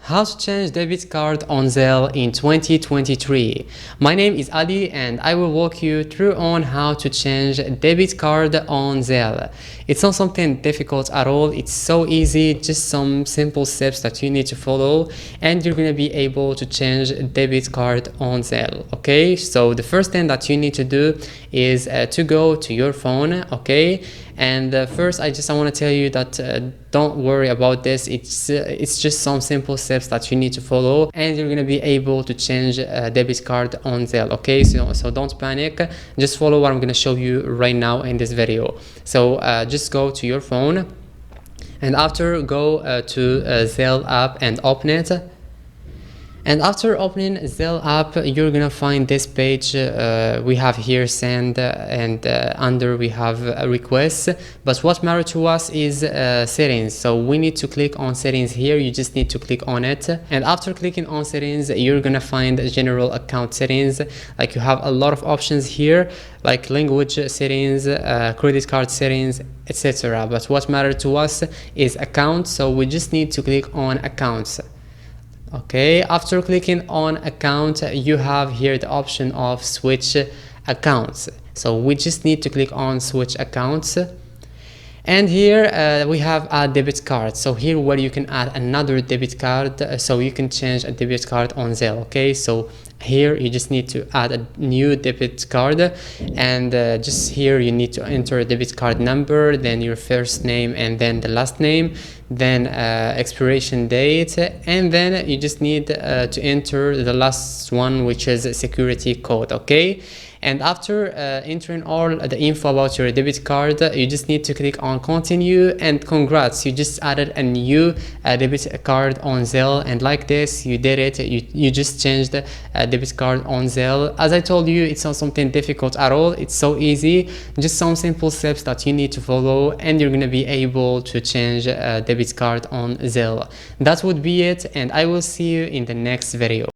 How to change debit card on Zelle in 2023. My name is Ali and I will walk you through on how to change debit card on Zelle. It's not something difficult at all. It's so easy, just some simple steps that you need to follow and you're going to be able to change debit card on Zelle. Okay, so the first thing that you need to do is to go to your phone. Okay, and first I want to tell you that don't worry about this. It's just some simple steps that you need to follow and you're going to be able to change debit card on Zelle. Okay, so don't panic, just follow what I'm going to show you right now in this video. So just go to your phone and after go to Zelle app and open it. And after opening Zelle app, you're gonna find this page. We have here send and under we have requests. But what matters to us is settings. So we need to click on settings here. You just need to click on it. And after clicking on settings, you're gonna find general account settings. Like you have a lot of options here, like language settings, credit card settings, etc. But what matters to us is accounts. So we just need to click on accounts. Okay, after clicking on account, you have here the option of switch accounts. So we just need to click on switch accounts. And here we have a debit card. So here where you can add another debit card, so you can change a debit card on Zelle. Okay, so here you just need to add a new debit card and just here you need to enter a debit card number, then your first name and then the last name, then expiration date, and then you just need to enter the last one, which is a security code. Okay, and after entering all the info about your debit card, you just need to click on continue, and congrats, you just added a new debit card on Zelle. And like this, you did it, you just changed the debit card on Zelle. As I told you, it's not something difficult at all. It's so easy, just some simple steps that you need to follow and you're gonna be able to change debit card on Zelle. That would be it, and I will see you in the next video.